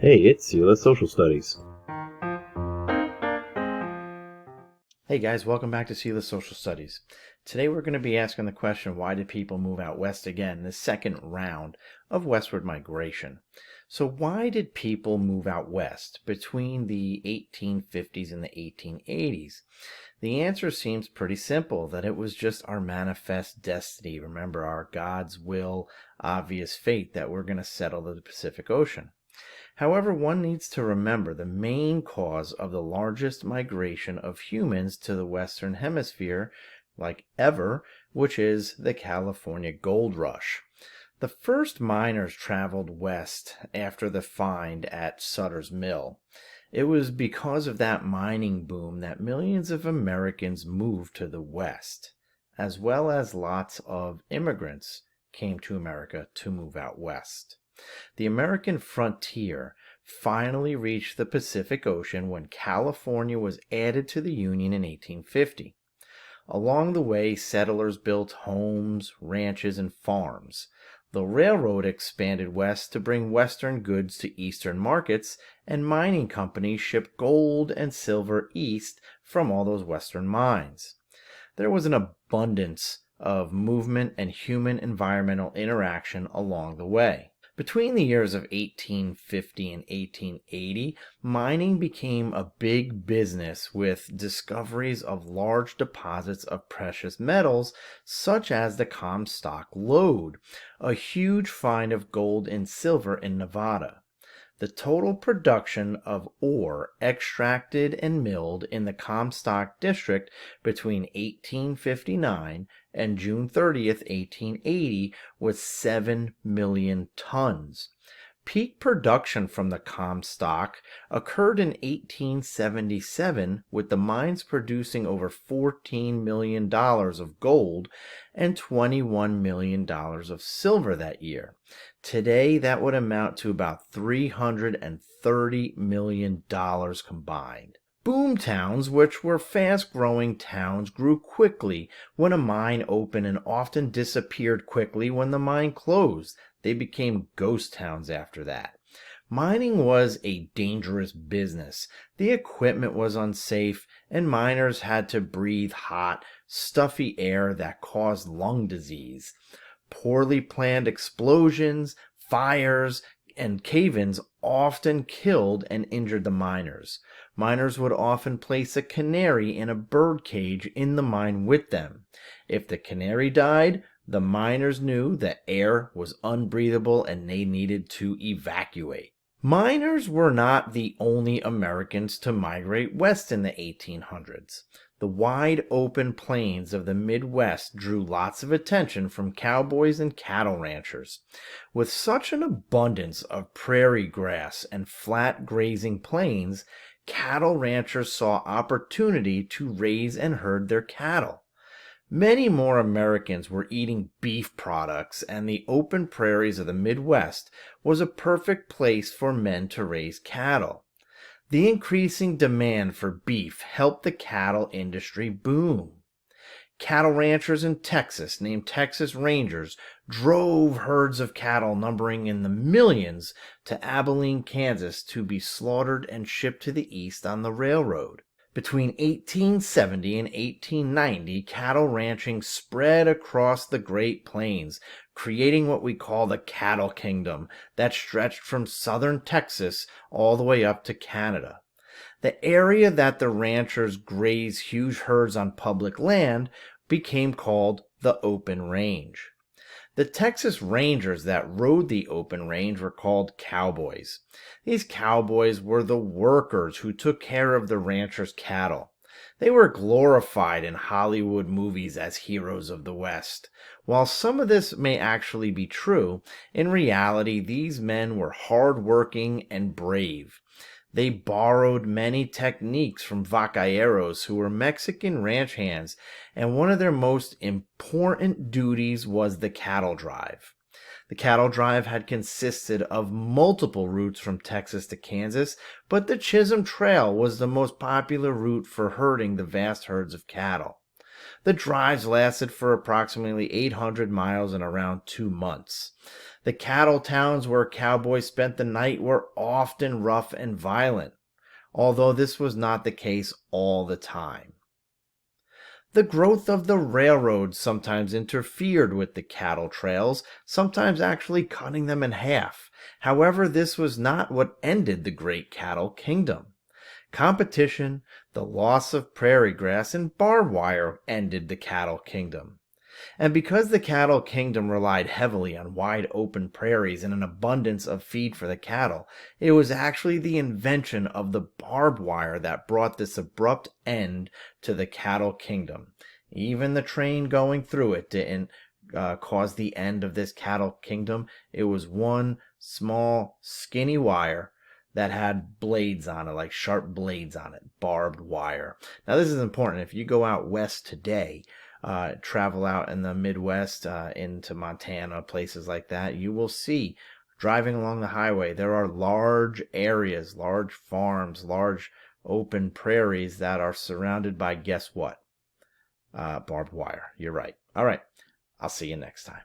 Hey, it's Sela Social Studies. Hey guys, welcome back to the Social Studies. Today we're going to be asking the question, why did people move out west again, the second round of westward migration. So why did people move out west between the 1850s and the 1880s? The answer seems pretty simple, that it was just our manifest destiny. Remember, our God's will, obvious fate that we're going to settle the Pacific Ocean. However, one needs to remember the main cause of the largest migration of humans to the Western Hemisphere, like ever, which is the California Gold Rush. The first miners traveled west after the find at Sutter's Mill. It was because of that mining boom that millions of Americans moved to the west, as well as lots of immigrants came to America to move out west. The American frontier finally reached the Pacific Ocean when California was added to the Union in 1850. Along the way, settlers built homes, ranches, and farms. The railroad expanded west to bring western goods to eastern markets, and mining companies shipped gold and silver east from all those western mines. There was an abundance of movement and human environmental interaction along the way. Between the years of 1850 and 1880, mining became a big business with discoveries of large deposits of precious metals such as the Comstock lode, a huge find of gold and silver in Nevada. The total production of ore extracted and milled in the Comstock district between 1859 and June 30th, 1880 was 7 million tons. Peak production from the Comstock occurred in 1877, with the mines producing over $14 million of gold and $21 million of silver that year. Today, that would amount to about $330 million combined. Boom towns, which were fast-growing towns, grew quickly when a mine opened and often disappeared quickly when the mine closed. They became ghost towns after that. Mining was a dangerous business. The equipment was unsafe, and miners had to breathe hot, stuffy air that caused lung disease. Poorly planned explosions, fires, and cave-ins often killed and injured the miners. Miners would often place a canary in a bird cage in the mine with them. If the canary died, the miners knew that air was unbreathable and they needed to evacuate. Miners were not the only Americans to migrate west in the 1800s. The wide open plains of the Midwest drew lots of attention from cowboys and cattle ranchers. With such an abundance of prairie grass and flat grazing plains, cattle ranchers saw opportunity to raise and herd their cattle. Many more Americans were eating beef products, and the open prairies of the Midwest was a perfect place for men to raise cattle. The increasing demand for beef helped the cattle industry boom. Cattle ranchers in Texas, named Texas Rangers, drove herds of cattle numbering in the millions to Abilene, Kansas, to be slaughtered and shipped to the east on the railroad. Between 1870 and 1890, cattle ranching spread across the Great Plains, creating what we call the Cattle Kingdom that stretched from southern Texas all the way up to Canada. The area that the ranchers grazed huge herds on public land became called the open range. The Texas Rangers that rode the open range were called cowboys. These cowboys were the workers who took care of the ranchers' cattle. They were glorified in Hollywood movies as heroes of the West. While some of this may actually be true, in reality these men were hard-working and brave. They borrowed many techniques from vaqueros, who were Mexican ranch hands, and one of their most important duties was the cattle drive. The cattle drive had consisted of multiple routes from Texas to Kansas, but the Chisholm Trail was the most popular route for herding the vast herds of cattle. The drives lasted for approximately 800 miles in around 2 months. The cattle towns where cowboys spent the night were often rough and violent, although this was not the case all the time. The growth of the railroads sometimes interfered with the cattle trails, sometimes actually cutting them in half. However, this was not what ended the great cattle kingdom. Competition, the loss of prairie grass, and barbed wire ended the cattle kingdom. And because the cattle kingdom relied heavily on wide open prairies and an abundance of feed for the cattle, it was actually the invention of the barbed wire that brought this abrupt end to the cattle kingdom. Even the train going through it didn't cause the end of this cattle kingdom. It was one small, skinny wire that had blades on it, like sharp blades on it, barbed wire. Now, this is important. If you go out west today, travel out in the Midwest, into Montana, places like that, you will see, driving along the highway, there are large areas, large farms, large open prairies that are surrounded by, guess what? Barbed wire. You're right. All right. I'll see you next time.